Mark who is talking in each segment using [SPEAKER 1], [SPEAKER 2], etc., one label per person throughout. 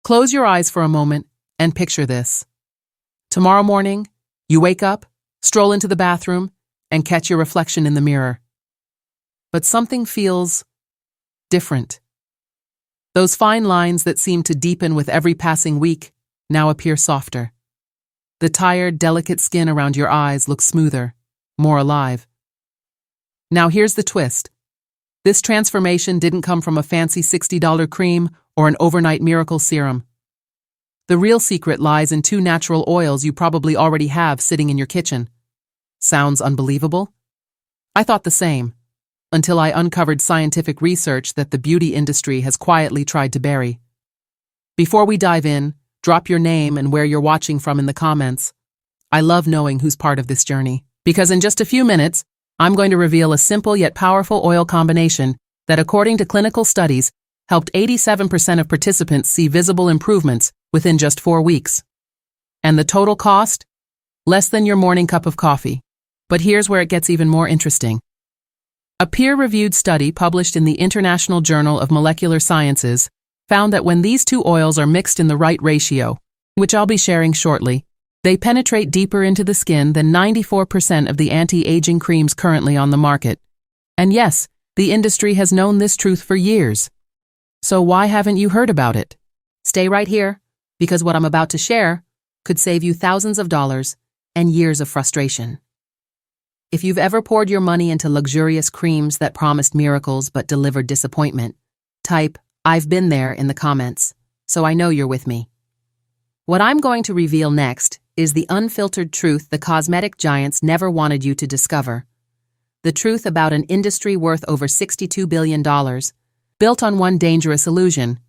[SPEAKER 1] Close your eyes for a moment and picture this. Tomorrow morning, you wake up, stroll into the bathroom, and catch your reflection in the mirror. But something feels different. Those fine lines that seem to deepen with every passing week now appear softer. The tired, delicate skin around your eyes looks smoother, more alive. Now here's the twist. This transformation didn't come from a fancy $60 cream or an overnight miracle serum. The real secret lies in 2 natural oils you probably already have sitting in your kitchen. Sounds unbelievable? I thought the same, until I uncovered scientific research that the beauty industry has quietly tried to bury. Before we dive in, drop your name and where you're watching from in the comments. I love knowing who's part of this journey, because in just a few minutes, I'm going to reveal a simple yet powerful oil combination that, according to clinical studies, helped 87% of participants see visible improvements within just 4 weeks. And the total cost? Less than your morning cup of coffee. But here's where it gets even more interesting. A peer-reviewed study published in the International Journal of Molecular Sciences found that when these 2 oils are mixed in the right ratio, which I'll be sharing shortly, they penetrate deeper into the skin than 94% of the anti-aging creams currently on the market. And yes, the industry has known this truth for years. So why haven't you heard about it? Stay right here, because what I'm about to share could save you thousands of dollars and years of frustration. If you've ever poured your money into luxurious creams that promised miracles but delivered disappointment, type "I've been there" in the comments, so I know you're with me. What I'm going to reveal next is the unfiltered truth the cosmetic giants never wanted you to discover. The truth about an industry worth over $62 billion, built on one dangerous illusion,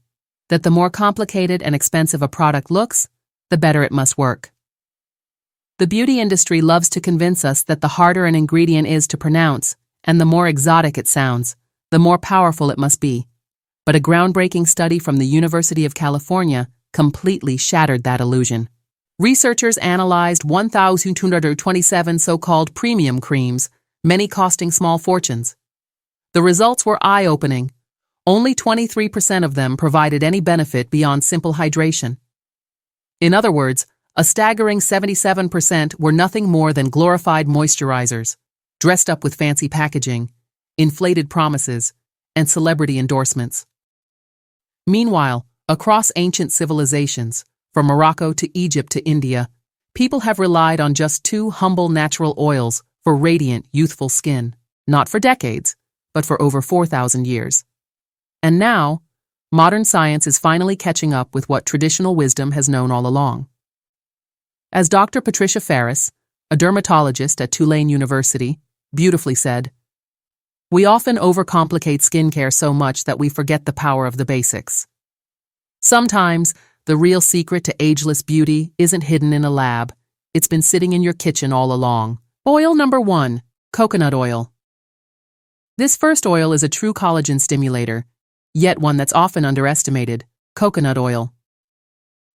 [SPEAKER 1] that the more complicated and expensive a product looks, the better it must work. The beauty industry loves to convince us that the harder an ingredient is to pronounce, and the more exotic it sounds, the more powerful it must be. But a groundbreaking study from the University of California completely shattered that illusion. Researchers analyzed 1,227 so-called premium creams, many costing small fortunes. The results were eye-opening. Only 23% of them provided any benefit beyond simple hydration. In other words, a staggering 77% were nothing more than glorified moisturizers, dressed up with fancy packaging, inflated promises, and celebrity endorsements. Meanwhile, across ancient civilizations, from Morocco to Egypt to India, people have relied on just 2 humble natural oils for radiant, youthful skin, not for decades, but for over 4,000 years. And now, modern science is finally catching up with what traditional wisdom has known all along. As Dr. Patricia Ferris, a dermatologist at Tulane University, beautifully said, "We often overcomplicate skincare so much that we forget the power of the basics. Sometimes, the real secret to ageless beauty isn't hidden in a lab. It's been sitting in your kitchen all along." Oil number 1, coconut oil. This first oil is a true collagen stimulator, yet one that's often underestimated: coconut oil.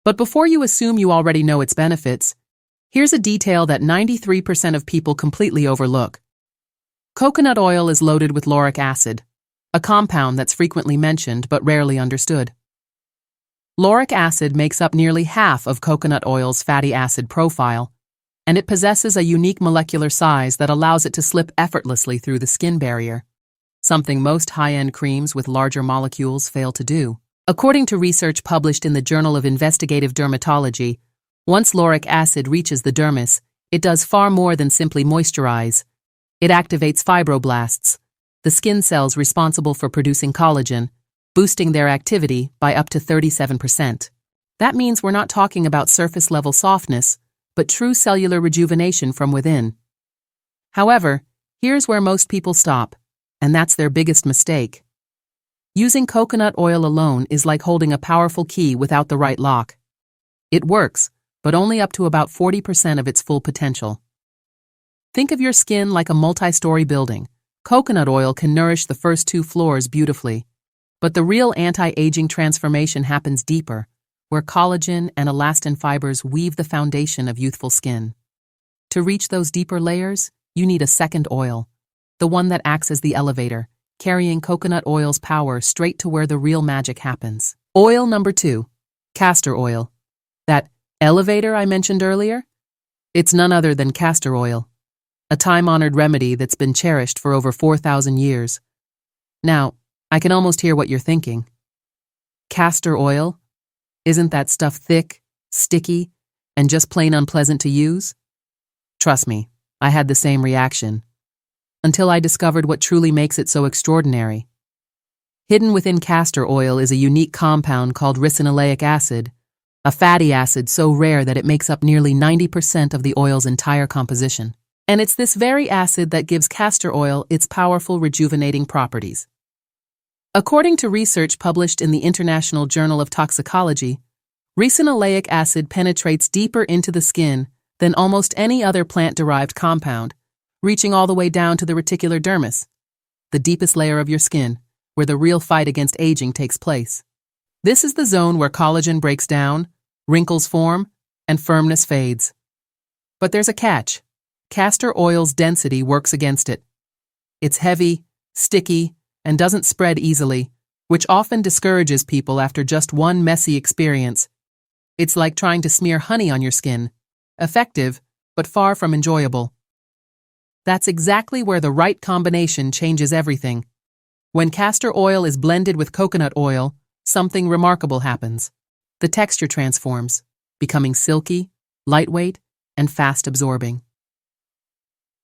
[SPEAKER 1] But before you assume you already know its benefits, here's a detail that 93% of people completely overlook. Coconut oil is loaded with lauric acid, a compound that's frequently mentioned but rarely understood. Lauric acid makes up nearly half of coconut oil's fatty acid profile, and it possesses a unique molecular size that allows it to slip effortlessly through the skin barrier, something most high-end creams with larger molecules fail to do. According to research published in the Journal of Investigative Dermatology, once lauric acid reaches the dermis, it does far more than simply moisturize. It activates fibroblasts, the skin cells responsible for producing collagen, boosting their activity by up to 37%. That means we're not talking about surface-level softness, but true cellular rejuvenation from within. However, here's where most people stop, and that's their biggest mistake. Using coconut oil alone is like holding a powerful key without the right lock. It works, but only up to about 40% of its full potential. Think of your skin like a multi-story building. Coconut oil can nourish the first 2 floors beautifully, but the real anti-aging transformation happens deeper, where collagen and elastin fibers weave the foundation of youthful skin. To reach those deeper layers, you need a second oil, the one that acts as the elevator, carrying coconut oil's power straight to where the real magic happens. Oil number 2, Castor oil. That elevator I mentioned earlier? It's none other than castor oil, a time-honored remedy that's been cherished for over 4,000 years. Now, I can almost hear what you're thinking. Castor oil? Isn't that stuff thick, sticky, and just plain unpleasant to use? Trust me, I had the same reaction. Until I discovered what truly makes it so extraordinary. Hidden within castor oil is a unique compound called ricinoleic acid, a fatty acid so rare that it makes up nearly 90% of the oil's entire composition. And it's this very acid that gives castor oil its powerful rejuvenating properties. According to research published in the International Journal of Toxicology, ricinoleic acid penetrates deeper into the skin than almost any other plant-derived compound, reaching all the way down to the reticular dermis, the deepest layer of your skin, where the real fight against aging takes place. This is the zone where collagen breaks down, wrinkles form, and firmness fades. But there's a catch. Castor oil's density works against it. It's heavy, sticky, and doesn't spread easily, which often discourages people after just one messy experience. It's like trying to smear honey on your skin. Effective, but far from enjoyable. That's exactly where the right combination changes everything. When castor oil is blended with coconut oil, something remarkable happens. The texture transforms, becoming silky, lightweight, and fast-absorbing.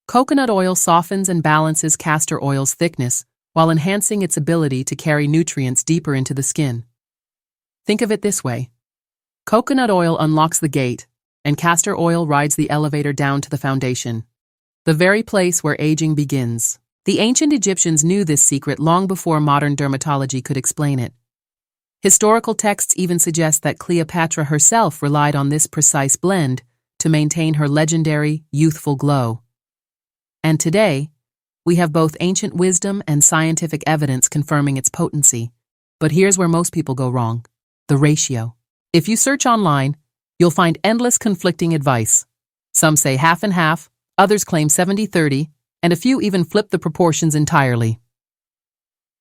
[SPEAKER 1] Coconut oil softens and balances castor oil's thickness while enhancing its ability to carry nutrients deeper into the skin. Think of it this way. Coconut oil unlocks the gate, and castor oil rides the elevator down to the foundation, the very place where aging begins. The ancient Egyptians knew this secret long before modern dermatology could explain it. Historical texts even suggest that Cleopatra herself relied on this precise blend to maintain her legendary, youthful glow. And today, we have both ancient wisdom and scientific evidence confirming its potency. But here's where most people go wrong: the ratio. If you search online, you'll find endless conflicting advice. Some say half and half, others claim 70-30, and a few even flip the proportions entirely.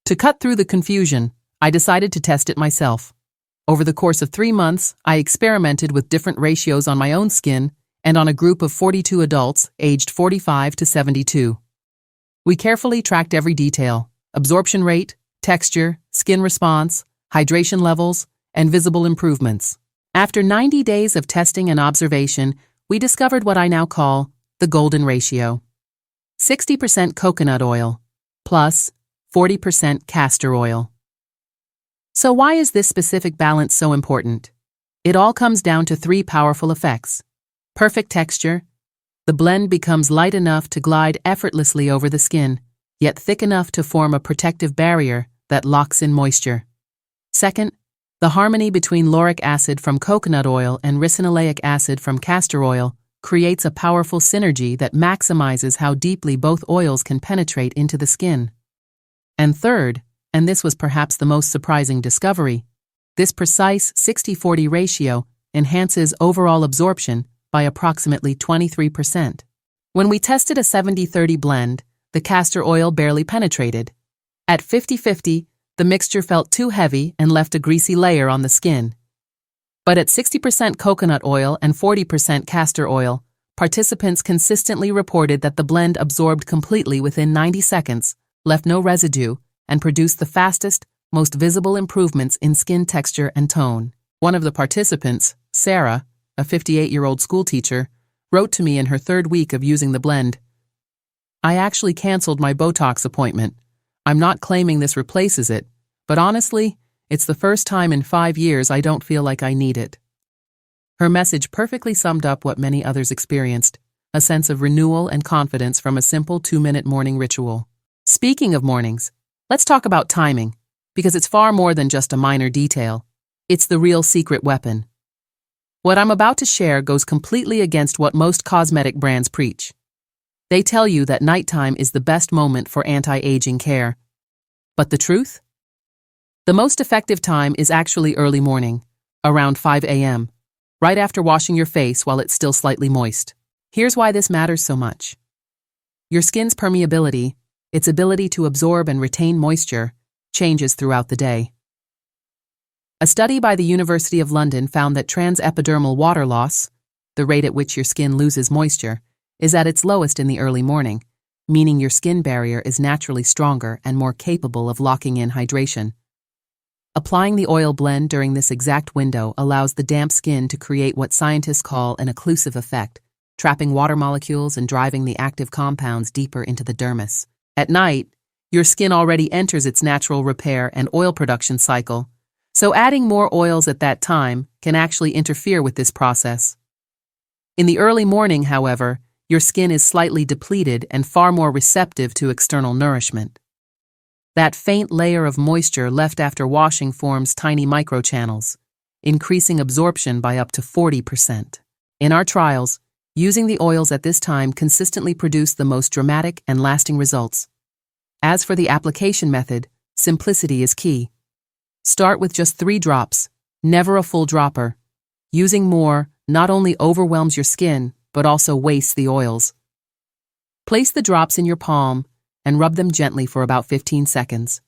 [SPEAKER 1] To cut through the confusion, I decided to test it myself. Over the course of 3 months, I experimented with different ratios on my own skin and on a group of 42 adults aged 45 to 72. We carefully tracked every detail: absorption rate, texture, skin response, hydration levels, and visible improvements. After 90 days of testing and observation, we discovered what I now call the golden ratio. 60% coconut oil plus 40% castor oil. So why is this specific balance so important? It all comes down to 3 powerful effects. Perfect texture. The blend becomes light enough to glide effortlessly over the skin, yet thick enough to form a protective barrier that locks in moisture. Second, the harmony between lauric acid from coconut oil and ricinoleic acid from castor oil creates a powerful synergy that maximizes how deeply both oils can penetrate into the skin. And third, and this was perhaps the most surprising discovery, this precise 60-40 ratio enhances overall absorption by approximately 23%. When we tested a 70-30 blend, the castor oil barely penetrated. At 50-50, the mixture felt too heavy and left a greasy layer on the skin. But at 60% coconut oil and 40% castor oil, participants consistently reported that the blend absorbed completely within 90 seconds, left no residue, and produced the fastest, most visible improvements in skin texture and tone. One of the participants, Sarah, a 58-year-old schoolteacher, wrote to me in her 3rd week of using the blend. "I actually canceled my Botox appointment. I'm not claiming this replaces it, but honestly, it's the first time in 5 years I don't feel like I need it." Her message perfectly summed up what many others experienced, a sense of renewal and confidence from a simple 2-minute morning ritual. Speaking of mornings, let's talk about timing, because it's far more than just a minor detail. It's the real secret weapon. What I'm about to share goes completely against what most cosmetic brands preach. They tell you that nighttime is the best moment for anti-aging care. But the truth? The most effective time is actually early morning, around 5 a.m., right after washing your face while it's still slightly moist. Here's why this matters so much. Your skin's permeability, its ability to absorb and retain moisture, changes throughout the day. A study by the University of London found that transepidermal water loss, the rate at which your skin loses moisture, is at its lowest in the early morning, meaning your skin barrier is naturally stronger and more capable of locking in hydration. Applying the oil blend during this exact window allows the damp skin to create what scientists call an occlusive effect, trapping water molecules and driving the active compounds deeper into the dermis. At night, your skin already enters its natural repair and oil production cycle, so adding more oils at that time can actually interfere with this process. In the early morning, however, your skin is slightly depleted and far more receptive to external nourishment. That faint layer of moisture left after washing forms tiny microchannels, increasing absorption by up to 40%. In our trials, using the oils at this time consistently produced the most dramatic and lasting results. As for the application method, simplicity is key. Start with just 3 drops, never a full dropper. Using more not only overwhelms your skin, but also wastes the oils. Place the drops in your palm and rub them gently for about 15 seconds.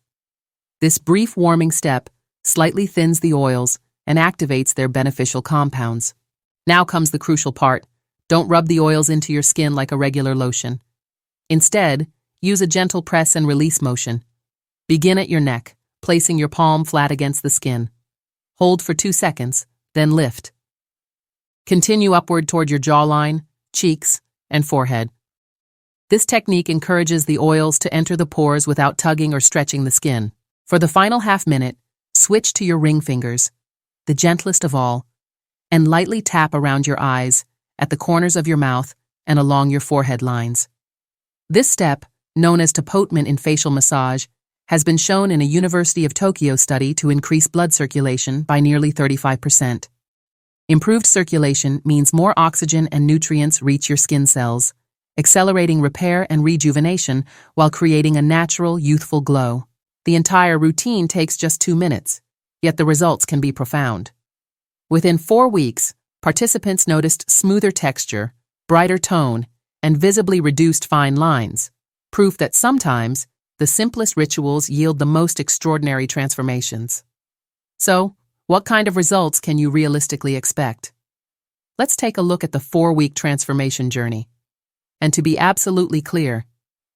[SPEAKER 1] This brief warming step slightly thins the oils and activates their beneficial compounds. Now comes the crucial part. Don't rub the oils into your skin like a regular lotion. Instead, use a gentle press and release motion. Begin at your neck, placing your palm flat against the skin. Hold for 2 seconds, then lift. Continue upward toward your jawline, cheeks, and forehead. This technique encourages the oils to enter the pores without tugging or stretching the skin. For the final half minute, switch to your ring fingers, the gentlest of all, and lightly tap around your eyes, at the corners of your mouth, and along your forehead lines. This step, known as tapotement in facial massage, has been shown in a University of Tokyo study to increase blood circulation by nearly 35%. Improved circulation means more oxygen and nutrients reach your skin cells, accelerating repair and rejuvenation while creating a natural, youthful glow. The entire routine takes just 2 minutes, yet the results can be profound. Within 4 weeks, participants noticed smoother texture, brighter tone, and visibly reduced fine lines, proof that sometimes the simplest rituals yield the most extraordinary transformations. So, what kind of results can you realistically expect? Let's take a look at the 4-week transformation journey. And to be absolutely clear,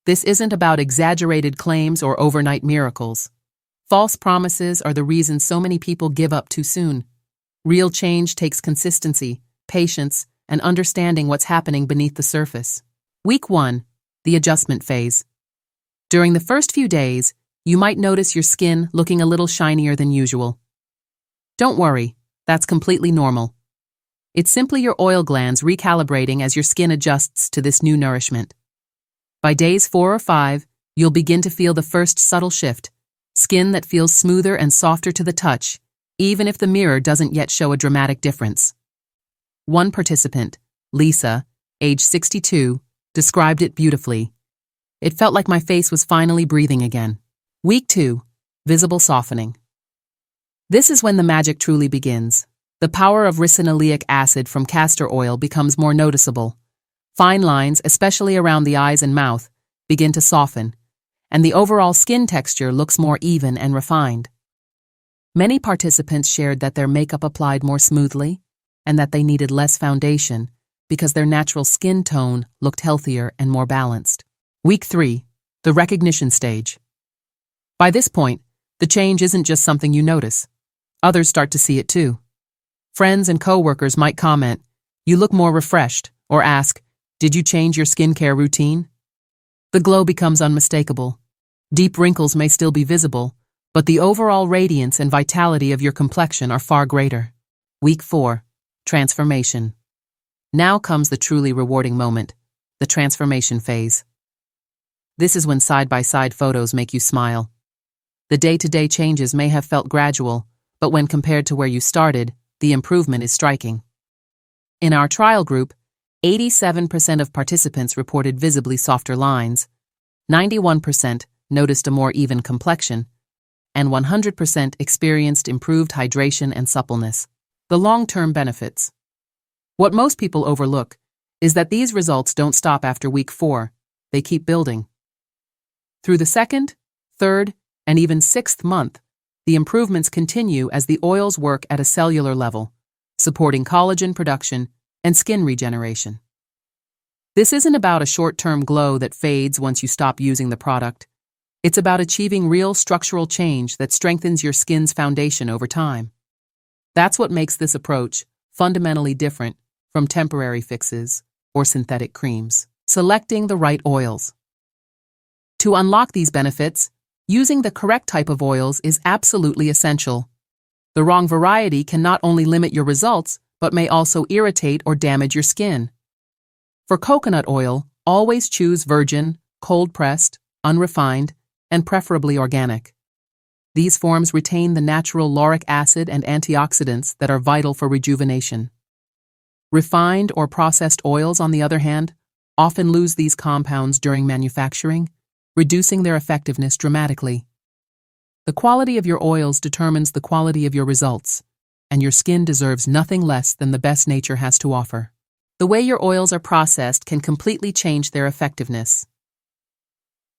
[SPEAKER 1] this isn't about exaggerated claims or overnight miracles. False promises are the reason so many people give up too soon. Real change takes consistency, patience, and understanding what's happening beneath the surface. Week 1, the adjustment phase. During the first few days, you might notice your skin looking a little shinier than usual. Don't worry, that's completely normal. It's simply your oil glands recalibrating as your skin adjusts to this new nourishment. By days 4 or 5, you'll begin to feel the first subtle shift, skin that feels smoother and softer to the touch, even if the mirror doesn't yet show a dramatic difference. One participant, Lisa, age 62, described it beautifully. It felt like my face was finally breathing again. Week 2, visible softening. This is when the magic truly begins. The power of ricinoleic acid from castor oil becomes more noticeable. Fine lines, especially around the eyes and mouth, begin to soften, and the overall skin texture looks more even and refined. Many participants shared that their makeup applied more smoothly and that they needed less foundation because their natural skin tone looked healthier and more balanced. Week 3, the recognition stage. By this point, the change isn't just something you notice. Others start to see it too. Friends and coworkers might comment, "You look more refreshed," or ask, "Did you change your skincare routine?" The glow becomes unmistakable. Deep wrinkles may still be visible, but the overall radiance and vitality of your complexion are far greater. Week 4, transformation. Now comes the truly rewarding moment, the transformation phase. This is when side-by-side photos make you smile. The day-to-day changes may have felt gradual, but when compared to where you started, the improvement is striking. In our trial group, 87% of participants reported visibly softer lines, 91% noticed a more even complexion, and 100% experienced improved hydration and suppleness. The long-term benefits. What most people overlook is that these results don't stop after week 4, they keep building. Through the 2nd, 3rd, and even 6th month, the improvements continue as the oils work at a cellular level, supporting collagen production and skin regeneration. This isn't about a short-term glow that fades once you stop using the product. It's about achieving real structural change that strengthens your skin's foundation over time. That's what makes this approach fundamentally different from temporary fixes or synthetic creams. Selecting the right oils. To unlock these benefits, using the correct type of oils is absolutely essential. The wrong variety can not only limit your results, but may also irritate or damage your skin. For coconut oil, always choose virgin, cold-pressed, unrefined, and preferably organic. These forms retain the natural lauric acid and antioxidants that are vital for rejuvenation. Refined or processed oils, on the other hand, often lose these compounds during manufacturing, reducing their effectiveness dramatically. The quality of your oils determines the quality of your results, and your skin deserves nothing less than the best nature has to offer. The way your oils are processed can completely change their effectiveness.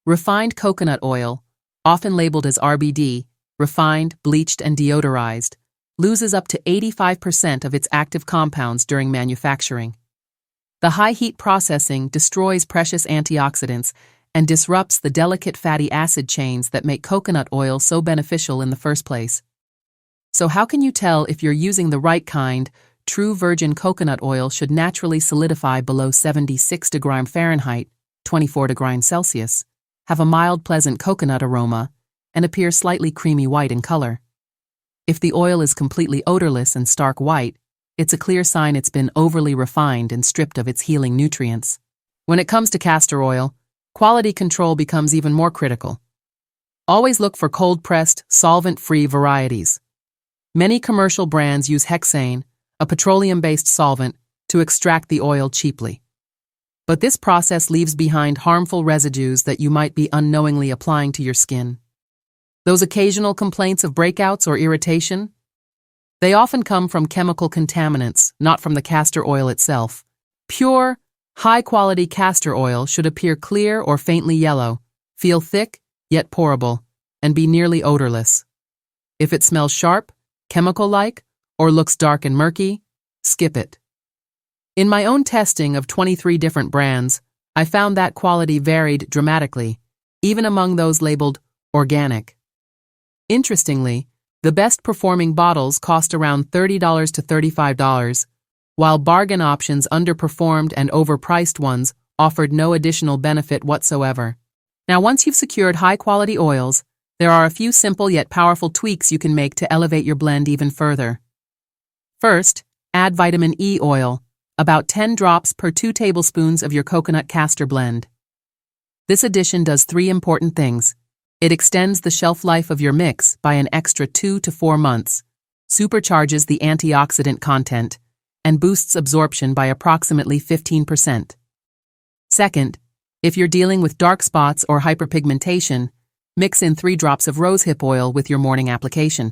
[SPEAKER 1] Refined coconut oil, often labeled as RBD, refined, bleached, and deodorized, loses up to 85% of its active compounds during manufacturing. The high-heat processing destroys precious antioxidants and disrupts the delicate fatty acid chains that make coconut oil so beneficial in the first place. So how can you tell if you're using the right kind? True virgin coconut oil should naturally solidify below 76 degrees Fahrenheit, 24 degrees Celsius, have a mild, pleasant coconut aroma, and appear slightly creamy white in color. If the oil is completely odorless and stark white, it's a clear sign it's been overly refined and stripped of its healing nutrients. When it comes to castor oil, quality control becomes even more critical. Always look for cold-pressed, solvent-free varieties. Many commercial brands use hexane, a petroleum-based solvent, to extract the oil cheaply. But this process leaves behind harmful residues that you might be unknowingly applying to your skin. Those occasional complaints of breakouts or irritation? They often come from chemical contaminants, not from the castor oil itself. Pure, high-quality castor oil should appear clear or faintly yellow, feel thick yet pourable, and be nearly odorless. If it smells sharp, chemical-like, or looks dark and murky, skip it. In my own testing of 23 different brands, I found that quality varied dramatically, even among those labeled organic. Interestingly, the best-performing bottles cost around $30 to $35, while bargain options underperformed and overpriced ones offered no additional benefit whatsoever. Now, once you've secured high-quality oils, there are a few simple yet powerful tweaks you can make to elevate your blend even further. First, add vitamin E oil, about 10 drops per 2 tablespoons of your coconut castor blend. This addition does 3 important things. It extends the shelf life of your mix by an extra 2 to 4 months, supercharges the antioxidant content, and boosts absorption by approximately 15%. Second, if you're dealing with dark spots or hyperpigmentation, mix in 3 drops of rosehip oil with your morning application.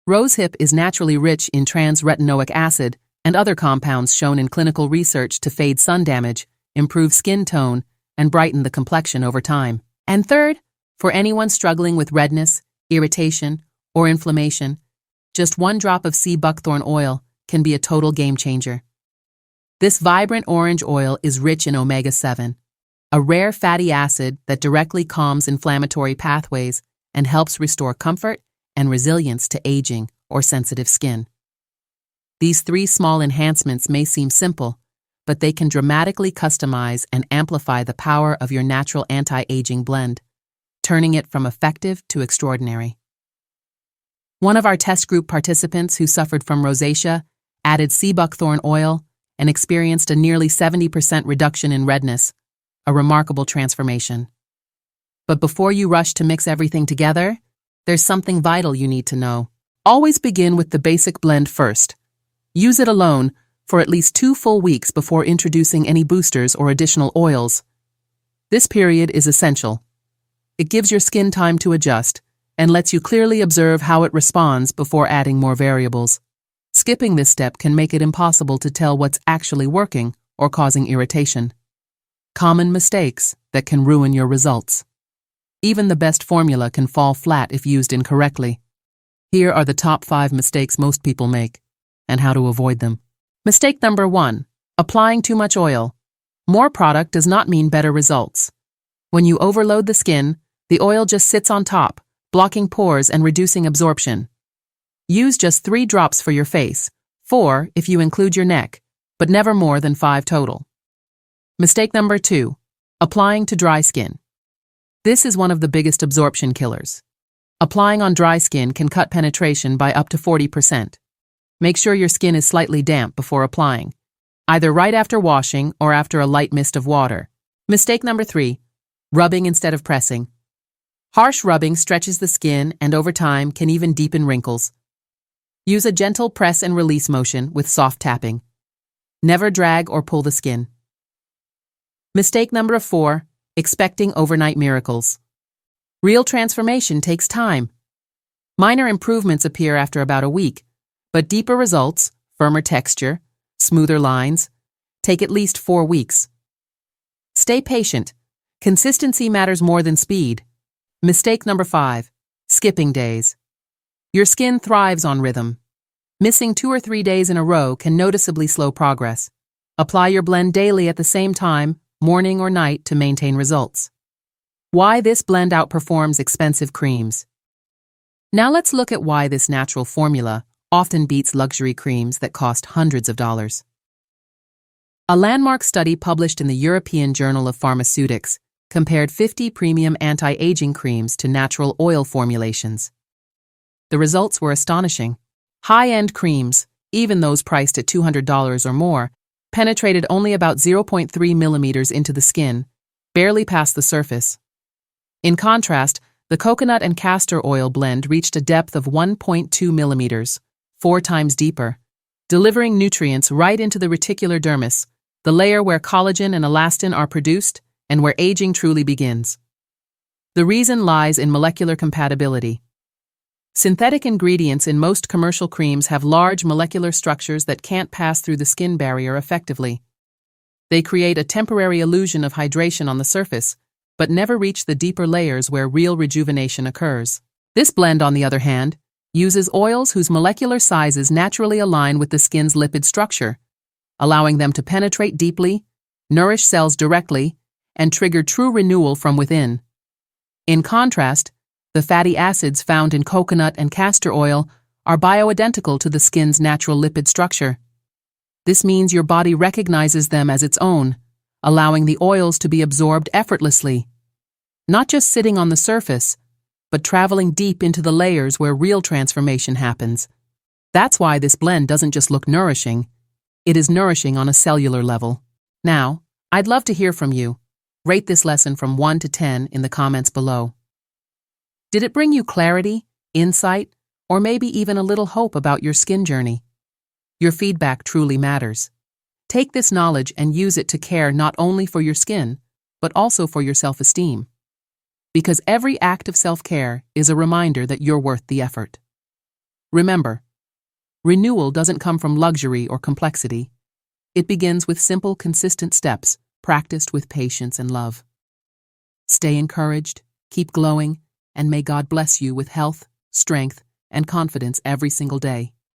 [SPEAKER 1] Rosehip is naturally rich in trans-retinoic acid and other compounds shown in clinical research to fade sun damage, improve skin tone, and brighten the complexion over time. And third, for anyone struggling with redness, irritation, or inflammation, just 1 drop of sea buckthorn oil can be a total game changer. This vibrant orange oil is rich in omega-7, a rare fatty acid that directly calms inflammatory pathways and helps restore comfort and resilience to aging or sensitive skin. These 3 small enhancements may seem simple, but they can dramatically customize and amplify the power of your natural anti-aging blend, turning it from effective to extraordinary. One of our test group participants who suffered from rosacea added sea buckthorn oil and experienced a nearly 70% reduction in redness, a remarkable transformation. But before you rush to mix everything together, there's something vital you need to know. Always begin with the basic blend first. Use it alone for at least 2 full weeks before introducing any boosters or additional oils. This period is essential. It gives your skin time to adjust and lets you clearly observe how it responds before adding more variables. Skipping this step can make it impossible to tell what's actually working or causing irritation. Common mistakes that can ruin your results. Even the best formula can fall flat if used incorrectly. Here are the top 5 mistakes most people make, and how to avoid them. Mistake number 1. Applying too much oil. More product does not mean better results. When you overload the skin, the oil just sits on top, blocking pores and reducing absorption. Use just 3 drops for your face, 4 if you include your neck, but never more than 5 total. Mistake number 2. Applying to dry skin. This is one of the biggest absorption killers. Applying on dry skin can cut penetration by up to 40%. Make sure your skin is slightly damp before applying, either right after washing or after a light mist of water. Mistake number 3. Rubbing instead of pressing. Harsh rubbing stretches the skin and over time can even deepen wrinkles. Use a gentle press and release motion with soft tapping. Never drag or pull the skin. Mistake number 4. Expecting overnight miracles. Real transformation takes time. Minor improvements appear after about a week, but deeper results, firmer texture, smoother lines, take at least 4 weeks. Stay patient. Consistency matters more than speed. Mistake number 5. Skipping days. Your skin thrives on rhythm. Missing 2 or 3 days in a row can noticeably slow progress. Apply your blend daily at the same time, morning or night, to maintain results. Why this blend outperforms expensive creams. Now let's look at why this natural formula often beats luxury creams that cost hundreds of dollars. A landmark study published in the European Journal of Pharmaceutics compared 50 premium anti-aging creams to natural oil formulations. The results were astonishing. High-end creams, even those priced at $200 or more, penetrated only about 0.3 millimeters into the skin, barely past the surface. In contrast, the coconut and castor oil blend reached a depth of 1.2 millimeters, 4 times deeper, delivering nutrients right into the reticular dermis, the layer where collagen and elastin are produced and where aging truly begins. The reason lies in molecular compatibility. Synthetic ingredients in most commercial creams have large molecular structures that can't pass through the skin barrier effectively. They create a temporary illusion of hydration on the surface, but never reach the deeper layers where real rejuvenation occurs. This blend, on the other hand, uses oils whose molecular sizes naturally align with the skin's lipid structure, allowing them to penetrate deeply, nourish cells directly, and trigger true renewal from within. In contrast, the fatty acids found in coconut and castor oil are bioidentical to the skin's natural lipid structure. This means your body recognizes them as its own, allowing the oils to be absorbed effortlessly, not just sitting on the surface, but traveling deep into the layers where real transformation happens. That's why this blend doesn't just look nourishing, it is nourishing on a cellular level. Now, I'd love to hear from you. Rate this lesson from 1 to 10 in the comments below. Did it bring you clarity, insight, or maybe even a little hope about your skin journey? Your feedback truly matters. Take this knowledge and use it to care not only for your skin, but also for your self-esteem. Because every act of self-care is a reminder that you're worth the effort. Remember, renewal doesn't come from luxury or complexity. It begins with simple, consistent steps, practiced with patience and love. Stay encouraged, keep glowing, and may God bless you with health, strength, and confidence every single day.